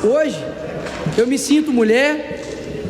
Hoje, eu me sinto mulher,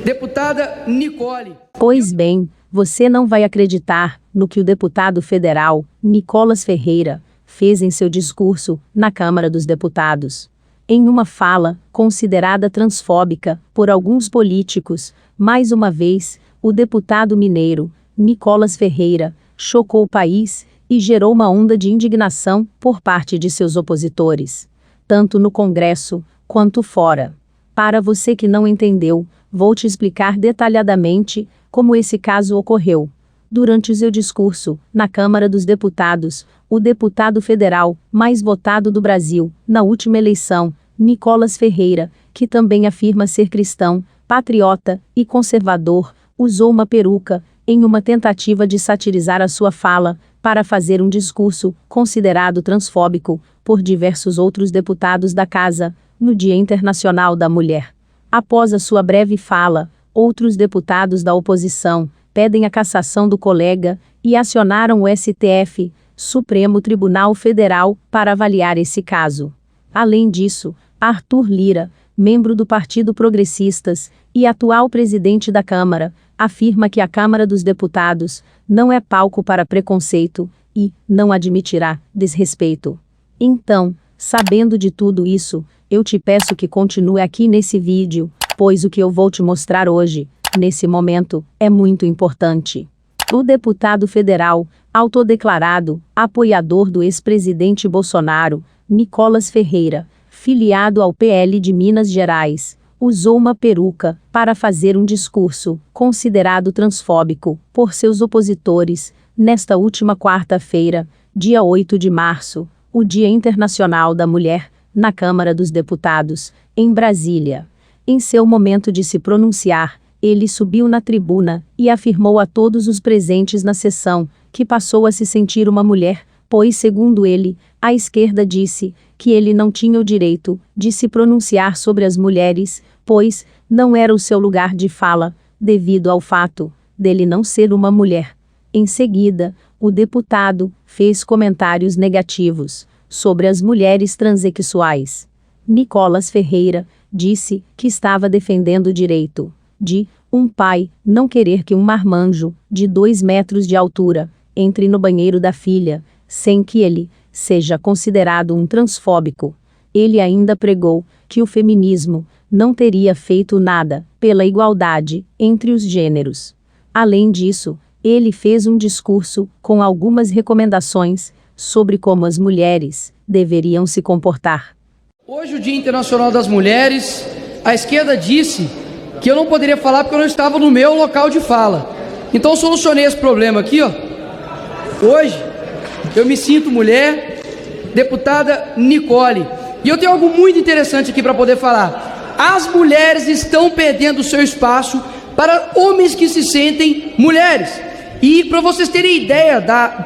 deputada Nicole. Pois bem, você não vai acreditar no que o deputado federal, Nicolas Ferreira, fez em seu discurso na Câmara dos Deputados. Em uma fala considerada transfóbica por alguns políticos, mais uma vez, o deputado mineiro, Nicolas Ferreira, chocou o país e gerou uma onda de indignação por parte de seus opositores, tanto no Congresso quanto fora. Para você que não entendeu, vou te explicar detalhadamente como esse caso ocorreu. Durante o seu discurso, na Câmara dos Deputados, o deputado federal mais votado do Brasil, na última eleição, Nicolas Ferreira, que também afirma ser cristão, patriota e conservador, usou uma peruca, em uma tentativa de satirizar a sua fala, para fazer um discurso considerado transfóbico por diversos outros deputados da Casa, no Dia Internacional da Mulher. Após a sua breve fala, outros deputados da oposição pedem a cassação do colega e acionaram o STF, Supremo Tribunal Federal, para avaliar esse caso. Além disso, Arthur Lira, membro do Partido Progressistas e atual presidente da Câmara, afirma que a Câmara dos Deputados não é palco para preconceito e não admitirá desrespeito. Então, sabendo de tudo isso, eu te peço que continue aqui nesse vídeo, pois o que eu vou te mostrar hoje, nesse momento, é muito importante. O deputado federal, autodeclarado apoiador do ex-presidente Bolsonaro, Nicolas Ferreira, filiado ao PL de Minas Gerais, usou uma peruca para fazer um discurso considerado transfóbico por seus opositores, nesta última quarta-feira, dia 8 de março, o Dia Internacional da Mulher, na Câmara dos Deputados, em Brasília. Em seu momento de se pronunciar, ele subiu na tribuna e afirmou a todos os presentes na sessão que passou a se sentir uma mulher, pois, segundo ele, a esquerda disse que ele não tinha o direito de se pronunciar sobre as mulheres, pois não era o seu lugar de fala, devido ao fato dele não ser uma mulher. Em seguida, o deputado fez comentários negativos sobre as mulheres transexuais. Nicolas Ferreira disse que estava defendendo o direito de um pai não querer que um marmanjo de 2 metros de altura entre no banheiro da filha, sem que ele seja considerado um transfóbico. Ele ainda pregou que o feminismo não teria feito nada pela igualdade entre os gêneros. Além disso, ele fez um discurso com algumas recomendações sobre como as mulheres deveriam se comportar. Hoje, o Dia Internacional das Mulheres, a esquerda disse que eu não poderia falar porque eu não estava no meu local de fala. Então, eu solucionei esse problema aqui, ó. Hoje, eu me sinto mulher, deputada Nicole. E eu tenho algo muito interessante aqui para poder falar. As mulheres estão perdendo o seu espaço para homens que se sentem mulheres. E para vocês terem ideia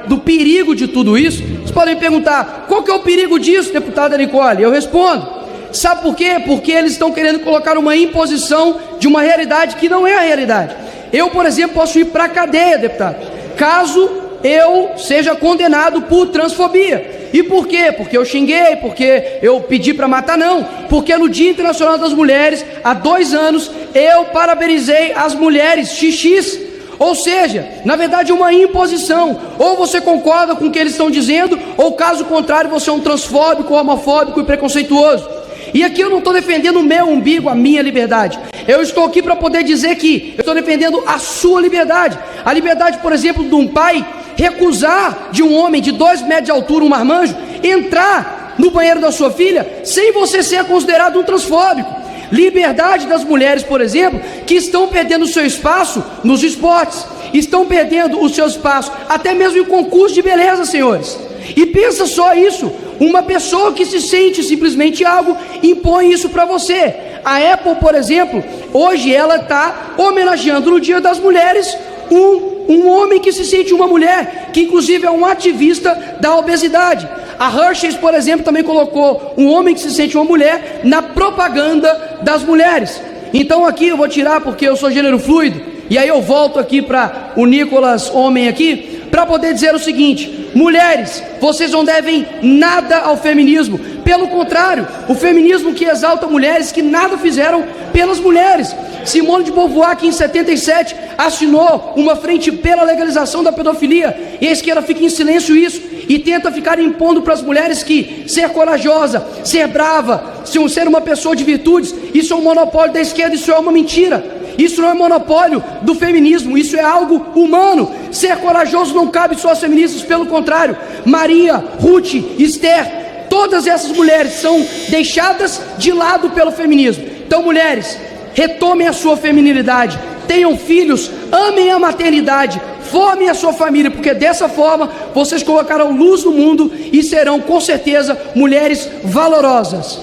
do perigo de tudo isso, vocês podem me perguntar, qual que é o perigo disso, deputada Nicole? Eu respondo, sabe por quê? Porque eles estão querendo colocar uma imposição de uma realidade que não é a realidade. Eu, por exemplo, posso ir para a cadeia, deputado, caso eu seja condenado por transfobia. E por quê? Porque eu xinguei, porque eu pedi para matar? Não, porque no Dia Internacional das Mulheres, há 2 anos, eu parabenizei as mulheres xixis. Ou seja, na verdade, uma imposição. Ou você concorda com o que eles estão dizendo, ou caso contrário, você é um transfóbico, homofóbico e preconceituoso. E aqui eu não estou defendendo o meu umbigo, a minha liberdade. Eu estou aqui para poder dizer que eu estou defendendo a sua liberdade. A liberdade, por exemplo, de um pai recusar de um homem de 2 metros de altura, um marmanjo, entrar no banheiro da sua filha, sem você ser considerado um transfóbico. Liberdade das mulheres, por exemplo, que estão perdendo o seu espaço nos esportes, estão perdendo o seu espaço até mesmo em concurso de beleza, senhores. E pensa só isso, uma pessoa que se sente simplesmente algo, impõe isso para você. A Apple, por exemplo, hoje ela está homenageando no Dia das Mulheres um homem que se sente uma mulher, que inclusive é um ativista da obesidade. A Hershey's, por exemplo, também colocou um homem que se sente uma mulher na propaganda das mulheres. Então aqui eu vou tirar porque eu sou gênero fluido, e aí eu volto aqui para o Nicolas homem aqui, para poder dizer o seguinte: mulheres, vocês não devem nada ao feminismo. Pelo contrário, o feminismo que exalta mulheres que nada fizeram pelas mulheres. Simone de Beauvoir, que em 77 assinou uma frente pela legalização da pedofilia, e a esquerda fica em silêncio isso e tenta ficar impondo para as mulheres que ser corajosa, ser brava, ser uma pessoa de virtudes, isso é um monopólio da esquerda, isso é uma mentira. Isso não é monopólio do feminismo, isso é algo humano. Ser corajoso não cabe só às feministas, pelo contrário. Maria, Ruth, Esther, todas essas mulheres são deixadas de lado pelo feminismo. Então, mulheres, retomem a sua feminilidade, tenham filhos, amem a maternidade, formem a sua família, porque dessa forma vocês colocarão luz no mundo e serão, com certeza, mulheres valorosas.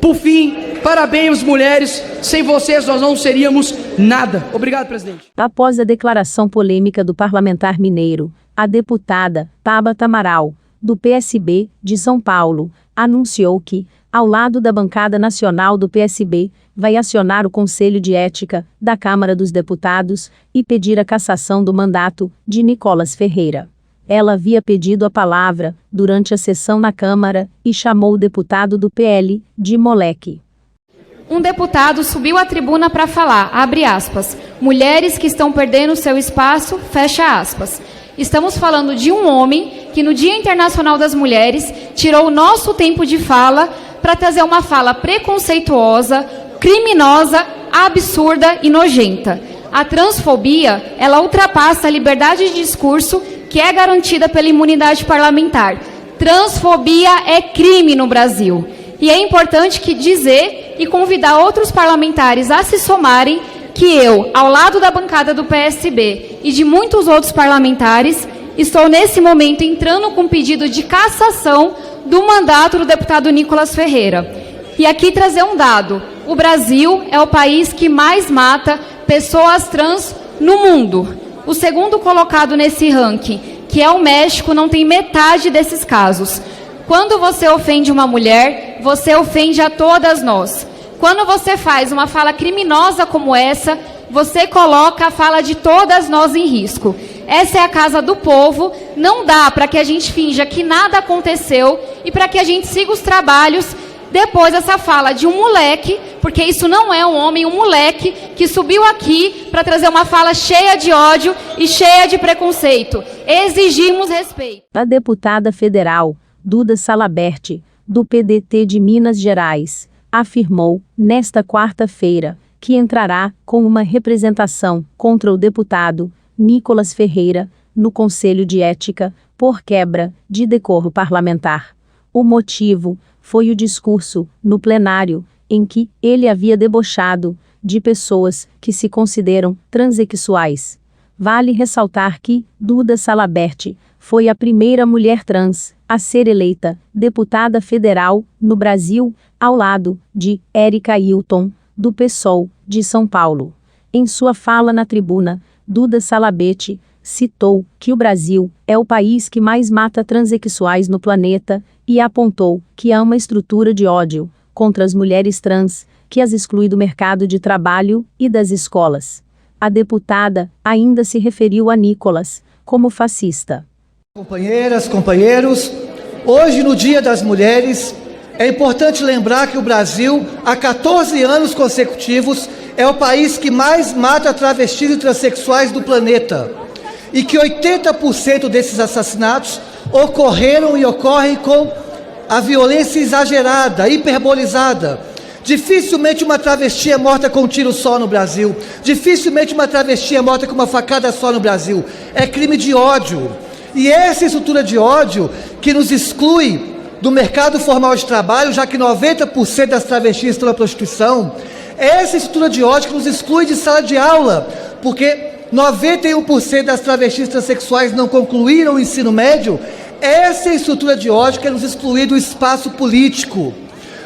Por fim, parabéns, mulheres, sem vocês nós não seríamos nada. Obrigado, presidente. Após a declaração polêmica do parlamentar mineiro, a deputada Tabata Amaral, do PSB de São Paulo, anunciou que, ao lado da bancada nacional do PSB, vai acionar o Conselho de Ética da Câmara dos Deputados e pedir a cassação do mandato de Nicolas Ferreira. Ela havia pedido a palavra durante a sessão na Câmara e chamou o deputado do PL de moleque. Um deputado subiu à tribuna para falar, abre aspas, mulheres que estão perdendo seu espaço, fecha aspas. Estamos falando de um homem que no Dia Internacional das Mulheres tirou o nosso tempo de fala para trazer uma fala preconceituosa, criminosa, absurda e nojenta. A transfobia, ela ultrapassa a liberdade de discurso que é garantida pela imunidade parlamentar. Transfobia é crime no Brasil. E é importante que dizer e convidar outros parlamentares a se somarem que eu, ao lado da bancada do PSB e de muitos outros parlamentares, estou nesse momento entrando com pedido de cassação do mandato do deputado Nicolas Ferreira. E aqui trazer um dado. O Brasil é o país que mais mata pessoas trans no mundo. O segundo colocado nesse ranking, que é o México, não tem metade desses casos. Quando você ofende uma mulher, você ofende a todas nós. Quando você faz uma fala criminosa como essa, você coloca a fala de todas nós em risco. Essa é a casa do povo, não dá para que a gente finja que nada aconteceu e para que a gente siga os trabalhos depois dessa fala de um moleque, porque isso não é um homem, um moleque que subiu aqui para trazer uma fala cheia de ódio e cheia de preconceito. Exigimos respeito. A deputada federal Duda Salabert, do PDT de Minas Gerais, afirmou, nesta quarta-feira, que entrará com uma representação contra o deputado Nicolas Ferreira no Conselho de Ética por quebra de decoro parlamentar. O motivo foi o discurso, no plenário, em que ele havia debochado de pessoas que se consideram transexuais. Vale ressaltar que Duda Salabert foi a primeira mulher trans a ser eleita deputada federal no Brasil, ao lado de Érica Hilton, do PSOL de São Paulo. Em sua fala na tribuna, Duda Salabert citou que o Brasil é o país que mais mata transexuais no planeta e apontou que há uma estrutura de ódio contra as mulheres trans que as exclui do mercado de trabalho e das escolas. A deputada ainda se referiu a Nicolas como fascista. Companheiras, companheiros, hoje no Dia das Mulheres, é importante lembrar que o Brasil, há 14 anos consecutivos, é o país que mais mata travestis e transexuais do planeta. E que 80% desses assassinatos ocorreram e ocorrem com a violência exagerada, hiperbolizada. Dificilmente uma travesti é morta com um tiro só no Brasil. Dificilmente uma travesti é morta com uma facada só no Brasil. É crime de ódio. E essa estrutura de ódio que nos exclui do mercado formal de trabalho, já que 90% das travestis estão na prostituição, essa estrutura de ódio que nos exclui de sala de aula, porque 91% das travestis transexuais não concluíram o ensino médio, essa é a estrutura de ódio que é nos excluir do espaço político.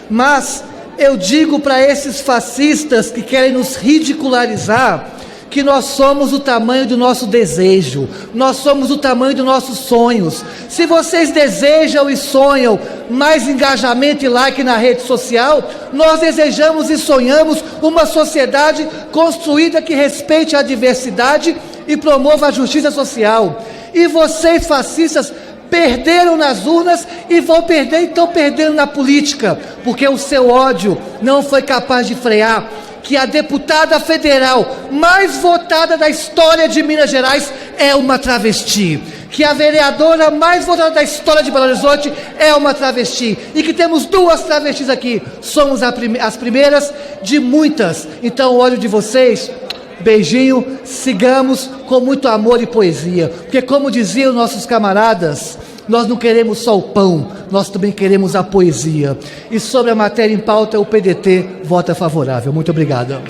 Mas eu digo para esses fascistas que querem nos ridicularizar, que nós somos o tamanho do nosso desejo, nós somos o tamanho dos nossos sonhos. Se vocês desejam e sonham mais engajamento e like na rede social, nós desejamos e sonhamos uma sociedade construída que respeite a diversidade e promova a justiça social. E vocês, fascistas, perderam nas urnas e vão perder, então perdendo na política, porque o seu ódio não foi capaz de frear que a deputada federal mais votada da história de Minas Gerais é uma travesti, que a vereadora mais votada da história de Belo Horizonte é uma travesti, e que temos 2 travestis aqui, somos as primeiras de muitas. Então o ódio de vocês, beijinho, sigamos com muito amor e poesia, porque como diziam nossos camaradas, nós não queremos só o pão, nós também queremos a poesia. E sobre a matéria em pauta, o PDT vota favorável. Muito obrigado.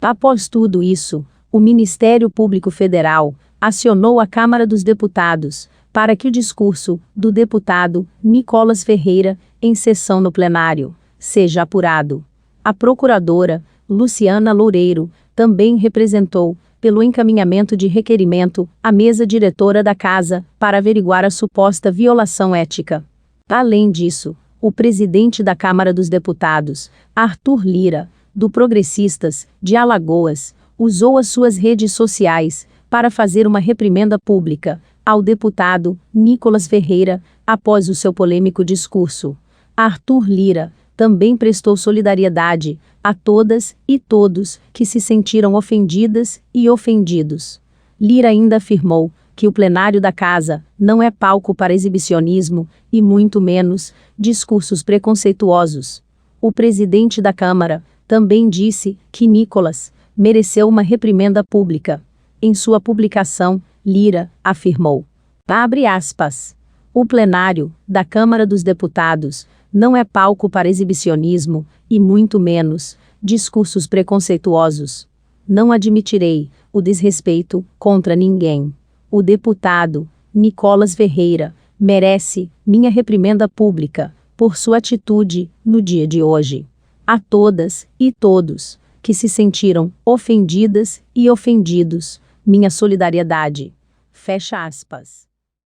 Após tudo isso, o Ministério Público Federal acionou a Câmara dos Deputados para que o discurso do deputado Nicolas Ferreira, em sessão no plenário, seja apurado. A procuradora Luciana Loureiro também representou, pelo encaminhamento de requerimento, à mesa diretora da Casa, para averiguar a suposta violação ética. Além disso, o presidente da Câmara dos Deputados, Arthur Lira, do Progressistas, de Alagoas, usou as suas redes sociais para fazer uma reprimenda pública ao deputado Nicolas Ferreira, após o seu polêmico discurso. Arthur Lira também prestou solidariedade a todas e todos que se sentiram ofendidas e ofendidos. Lira ainda afirmou que o plenário da Casa não é palco para exibicionismo e muito menos discursos preconceituosos. O presidente da Câmara também disse que Nicolas mereceu uma reprimenda pública. Em sua publicação, Lira afirmou, abre aspas, o plenário da Câmara dos Deputados não é palco para exibicionismo e muito menos discursos preconceituosos. Não admitirei o desrespeito contra ninguém. O deputado Nicolas Ferreira merece minha reprimenda pública por sua atitude no dia de hoje. A todas e todos que se sentiram ofendidas e ofendidos, minha solidariedade. Fecha aspas.